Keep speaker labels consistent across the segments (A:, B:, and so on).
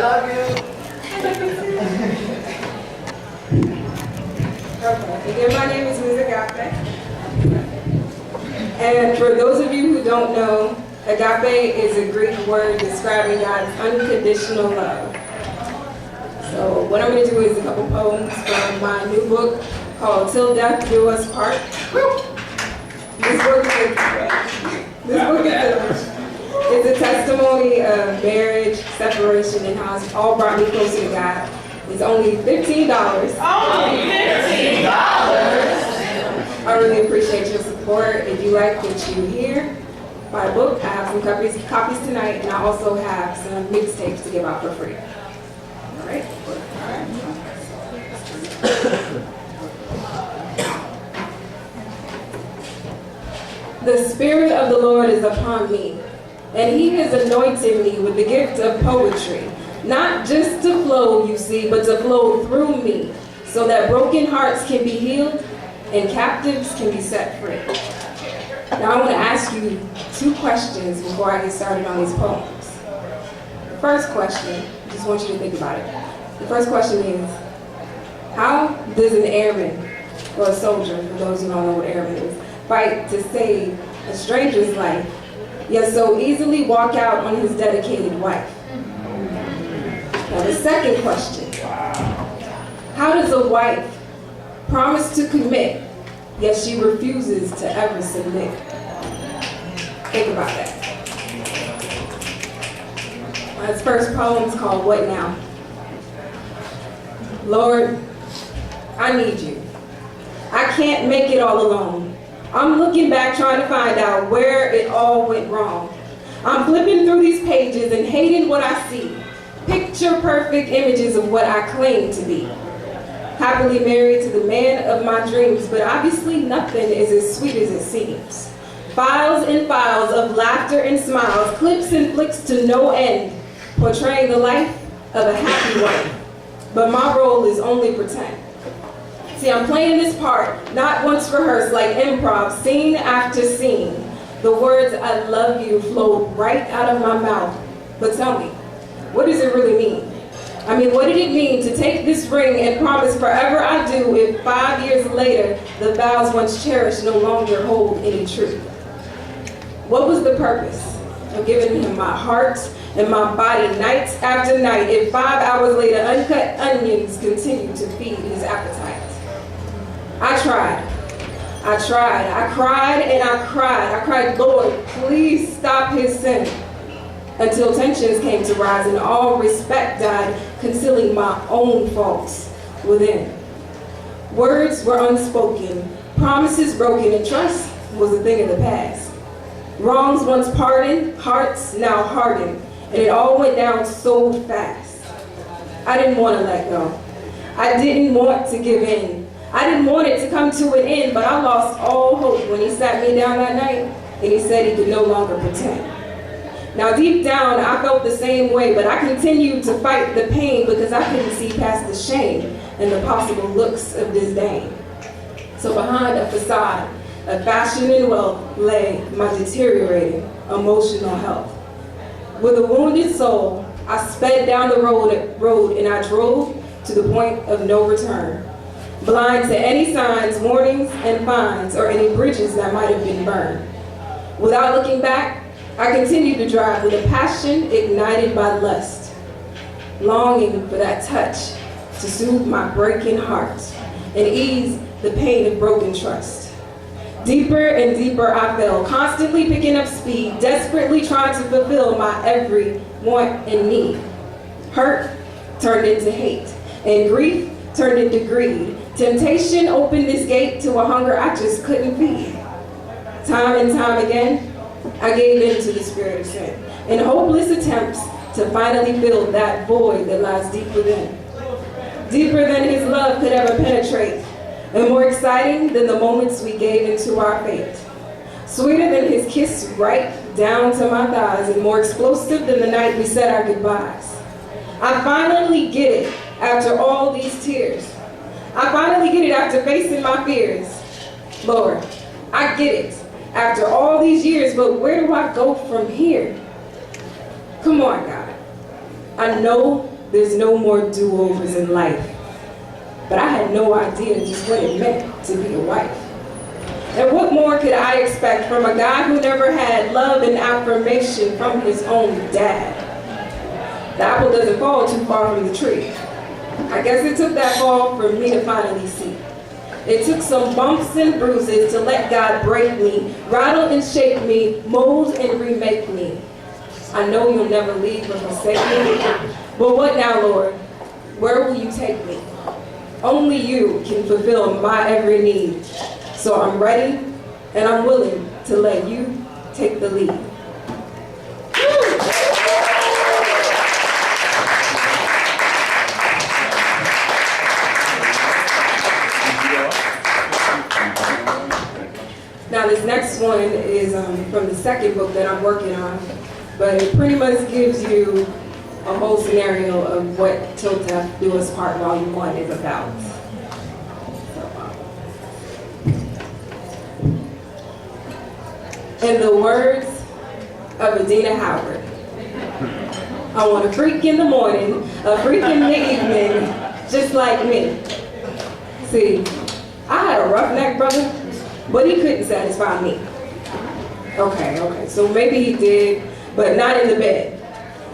A: love you.
B: Okay, again, my name is Ms. Agape. And for those of you who don't know, agape is a Greek word describing God's unconditional love. So what I'm going to do is a couple poems from my new book called Til Death Do Us Part. This book is a testimony of marriage, separation, and how it's all brought me closer to God. It's only $15.
A: Only $15.
B: I really appreciate your support. If you like what you hear, buy a book. I have some copies tonight, and I also have some mixtapes to give out for free. All right? The Spirit of the Lord is upon me, and He has anointed me with the gift of poetry, not just to flow, you see, but to flow through me, so that broken hearts can be healed and captives can be set free. Now I want to ask you 2 questions before I get started on these poems. The first question, I just want you to think about it. The first question is, how does an airman or a soldier, for those who don't know what airman is, fight to save a stranger's life, yet so easily walk out on his dedicated wife? Now the second question, how does a wife promise to commit, yet she refuses to ever submit? Think about that. This first poem is called What Now? Lord, I need you. I can't make it all alone. I'm looking back trying to find out where it all went wrong. I'm flipping through these pages and hating what I see. Picture perfect images of what I claim to be. Happily married to the man of my dreams, but obviously nothing is as sweet as it seems. Files and files of laughter and smiles, clips and flicks to no end, portraying the life of a happy wife. But my role is only pretend. See, I'm playing this part, not once rehearsed, like improv, scene after scene. The words "I love you" flowed right out of my mouth. But tell me, what does it really mean? I mean, what did it mean to take this ring and promise forever I do if 5 years later the vows once cherished no longer hold any truth? What was the purpose of giving him my heart and my body night after night if 5 hours later uncut onions continue to feed his appetite? I cried, and I cried, Lord, please stop his sin. Until tensions came to rise and all respect died, concealing my own faults within. Words were unspoken, promises broken, and trust was a thing of the past. Wrongs once pardoned, hearts now hardened, and it all went down so fast. I didn't want to let go. I didn't want to give in. I didn't want it to come to an end, but I lost all hope when he sat me down that night and he said he could no longer pretend. Now deep down, I felt the same way, but I continued to fight the pain because I couldn't see past the shame and the possible looks of disdain. So behind a facade of fashion and wealth lay my deteriorating emotional health. With a wounded soul, I sped down the road and I drove to the point of no return, blind to any signs, warnings, and fines, or any bridges that might have been burned. Without looking back, I continued to drive with a passion ignited by lust, longing for that touch to soothe my breaking heart and ease the pain of broken trust. Deeper and deeper I fell, constantly picking up speed, desperately trying to fulfill my every want and need. Hurt turned into hate, and grief turned into greed. Temptation opened this gate to a hunger I just couldn't feed. Time and time again, I gave in to the spirit of sin in hopeless attempts to finally fill that void that lies deep within. Deeper than his love could ever penetrate, and more exciting than the moments we gave into our fate. Sweeter than his kiss right down to my thighs, and more explosive than the night we said our goodbyes. I finally get it after all these tears. I finally get it after facing my fears. Lord, I get it after all these years, but where do I go from here? Come on, God. I know there's no more do-overs in life. But I had no idea just what it meant to be a wife. And what more could I expect from a guy who never had love and affirmation from his own dad? The apple doesn't fall too far from the tree. I guess it took that fall for me to finally see. It took some bumps and bruises to let God break me, rattle and shake me, mold and remake me. I know you'll never leave or forsake me, but what now, Lord? Where will you take me? Only you can fulfill my every need. So I'm ready and I'm willing to let you take the lead. Now this next one is from the second book that I'm working on, but it pretty much gives you a whole scenario of what Til Death Do Us Part Volume 1 is about. In the words of Adina Howard, I want a freak in the morning, a freak in the evening, just like me. See, I had a roughneck brother, but he couldn't satisfy me. Okay, so maybe he did, but not in the bed.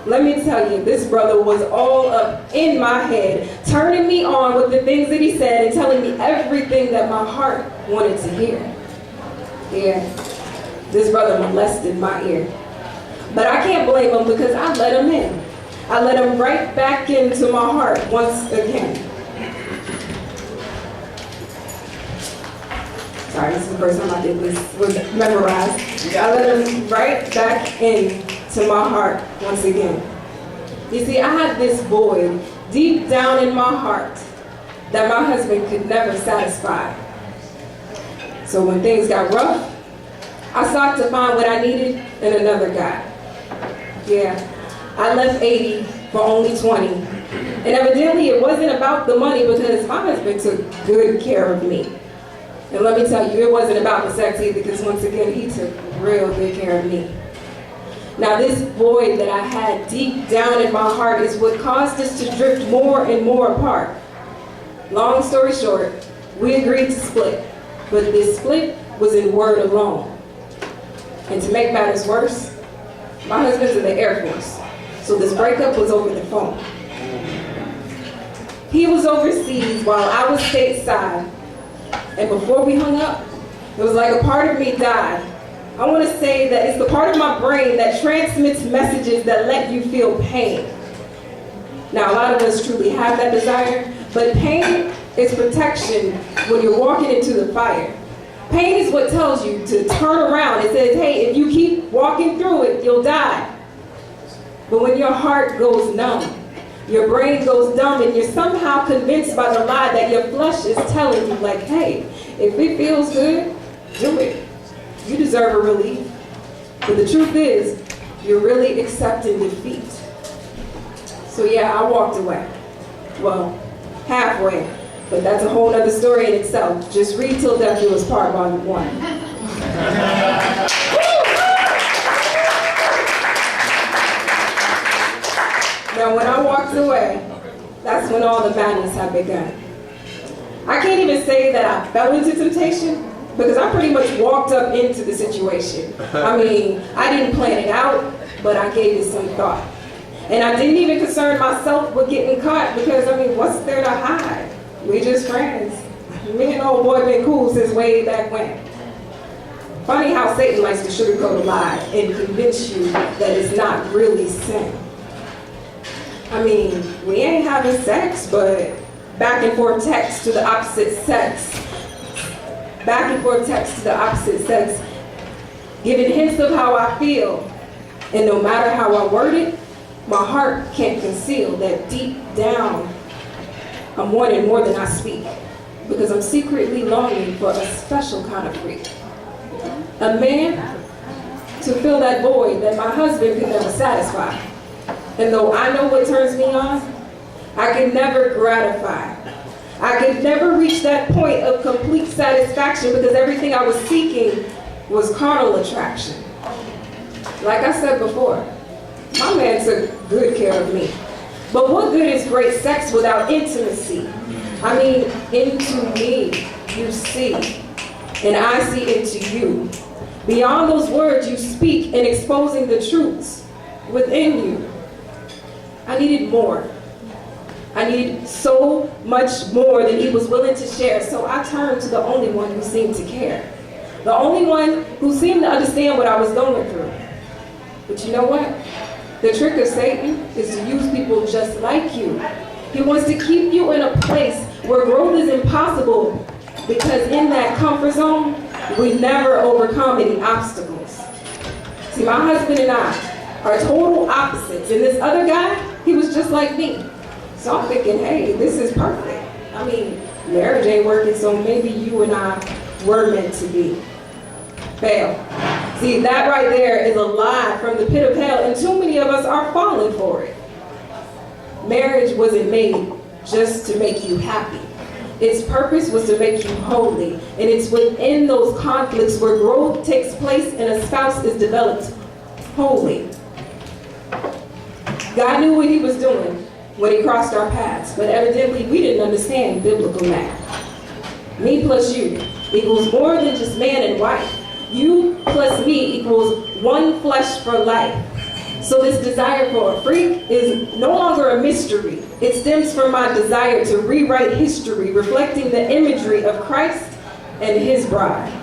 B: Let me tell you, this brother was all up in my head, turning me on with the things that he said and telling me everything that my heart wanted to hear. Yeah, this brother molested my ear. But I can't blame him because I let him in. I let him right back into my heart once again. Sorry, this is the first time I did this, was memorized. I let him right back into my heart once again. You see, I had this void deep down in my heart that my husband could never satisfy. So when things got rough, I sought to find what I needed in another guy. Yeah, I left 80 for only 20. And evidently it wasn't about the money because my husband took good care of me. And let me tell you, it wasn't about the sex either because once again, he took real good care of me. Now this void that I had deep down in my heart is what caused us to drift more and more apart. Long story short, we agreed to split, but this split was in word alone. And to make matters worse, my husband's in the Air Force, so this breakup was over the phone. He was overseas while I was stateside. And before we hung up, it was like a part of me died. I want to say that it's the part of my brain that transmits messages that let you feel pain. Now, a lot of us truly have that desire, but pain is protection when you're walking into the fire. Pain is what tells you to turn around. It says, hey, if you keep walking through it, you'll die. But when your heart goes numb, your brain goes dumb, and you're somehow convinced by the lie that your flesh is telling you, like, hey, if it feels good, do it. You deserve a relief. But the truth is, you're really accepting defeat. So yeah, I walked away. Well, halfway. But that's a whole other story in itself. Just read Til Death Do Us Part Volume 1. Now, when I walked away, that's when all the madness had begun. I can't even say that I fell into temptation because I pretty much walked up into the situation. I mean, I didn't plan it out, but I gave it some thought. And I didn't even concern myself with getting caught because, I mean, what's there to hide? We just friends. Me and old boy been cool since way back when. Funny how Satan likes to sugarcoat a lie and convince you that it's not really sin. I mean, we ain't having sex, but back and forth text to the opposite sex. Back and forth text to the opposite sex, giving hints of how I feel. And no matter how I word it, my heart can't conceal that deep down, I'm wanting more than I speak. Because I'm secretly longing for a special kind of freak. A man to fill that void that my husband could never satisfy. And though I know what turns me on, I can never gratify. I could never reach that point of complete satisfaction because everything I was seeking was carnal attraction. Like I said before, my man took good care of me. But what good is great sex without intimacy? I mean, into me, you see, and I see into you. Beyond those words you speak and exposing the truths within you. I needed more. I needed so much more than he was willing to share. So I turned to the only one who seemed to care. The only one who seemed to understand what I was going through. But you know what? The trick of Satan is to use people just like you. He wants to keep you in a place where growth is impossible, because in that comfort zone, we never overcome any obstacles. See, my husband and I are total opposites. And this other guy, he was just like me. So I'm thinking, hey, this is perfect. I mean, marriage ain't working, so maybe you and I were meant to be. Fail. See, that right there is a lie from the pit of hell, and too many of us are falling for it. Marriage wasn't made just to make you happy. Its purpose was to make you holy, and it's within those conflicts where growth takes place and a spouse is developed holy. God knew what he was doing when he crossed our paths, but evidently we didn't understand biblical math. Me plus you equals more than just man and wife. You plus me equals one flesh for life. So this desire for a freak is no longer a mystery. It stems from my desire to rewrite history, reflecting the imagery of Christ and his bride.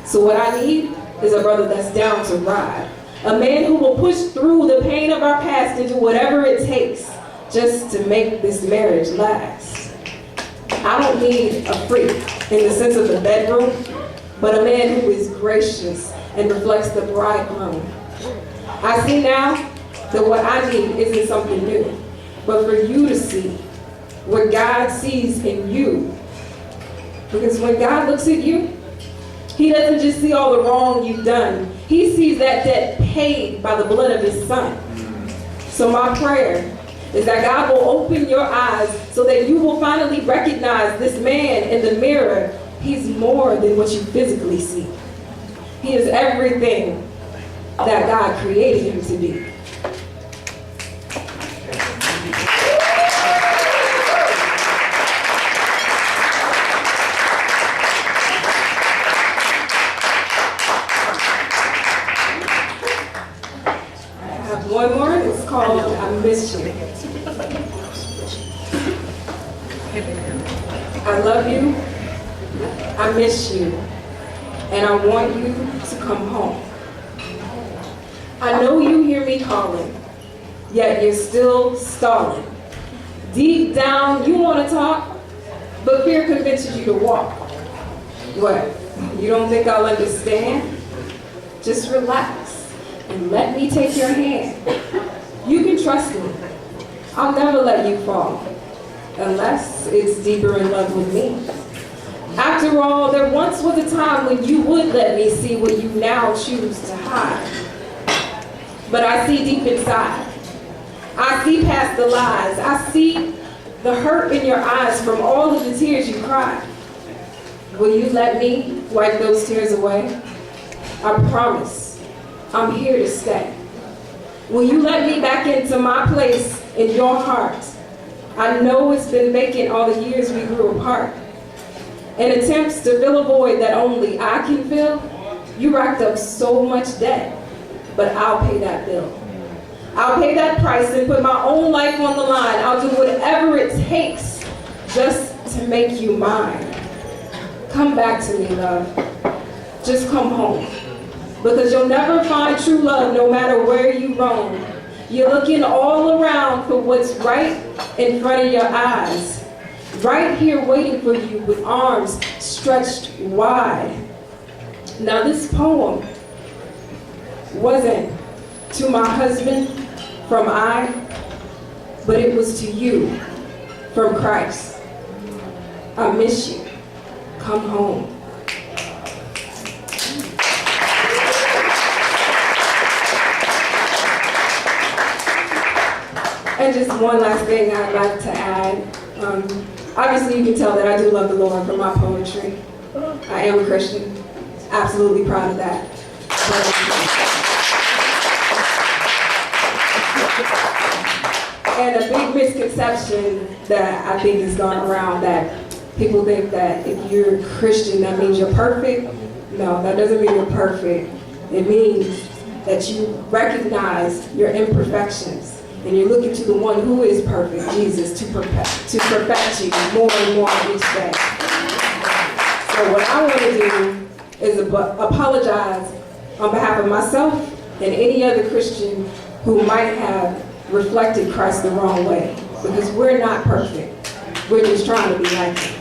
B: So what I need is a brother that's down to ride. A man who will push through the pain of our past and do whatever it takes just to make this marriage last. I don't need a freak in the sense of the bedroom, but a man who is gracious and reflects the bridegroom. I see now that what I need isn't something new, but for you to see what God sees in you. Because when God looks at you, he doesn't just see all the wrong you've done. He sees that debt paid by the blood of his son. So my prayer is that God will open your eyes so that you will finally recognize this man in the mirror. He's more than what you physically see. He is everything that God created him to be. I have one more. It's called I Miss You. I love you. I miss you. And I want you to come home. I know you hear me calling, yet you're still stalling. Deep down, you want to talk, but fear convinces you to walk. What? You don't think I'll understand? Just relax and let me take your hand. You can trust me. I'll never let you fall, unless it's deeper in love with me. After all, there once was a time when you would let me see what you now choose to hide. But I see deep inside. I see past the lies. I see the hurt in your eyes from all of the tears you cried. Will you let me wipe those tears away? I promise, I'm here to stay. Will you let me back into my place in your heart? I know it's been vacant all the years we grew apart. In attempts to fill a void that only I can fill, you racked up so much debt, but I'll pay that bill. I'll pay that price and put my own life on the line. I'll do whatever it takes just to make you mine. Come back to me, love. Just come home. Because you'll never find true love no matter where you roam. You're looking all around for what's right in front of your eyes. Right here waiting for you with arms stretched wide. Now this poem wasn't to my husband from I, but it was to you from Christ. I miss you. Come home. And just one last thing I'd like to add. Obviously you can tell that I do love the Lord from my poetry. I am a Christian. Absolutely proud of that. And a big misconception that I think is going around, that people think that if you're a Christian, that means you're perfect. No, that doesn't mean you're perfect. It means that you recognize your imperfections and you're looking to the one who is perfect, Jesus, to perfect you more and more each day. So what I want to do is apologize on behalf of myself and any other Christian who might have reflected Christ the wrong way, because we're not perfect. We're just trying to be like him.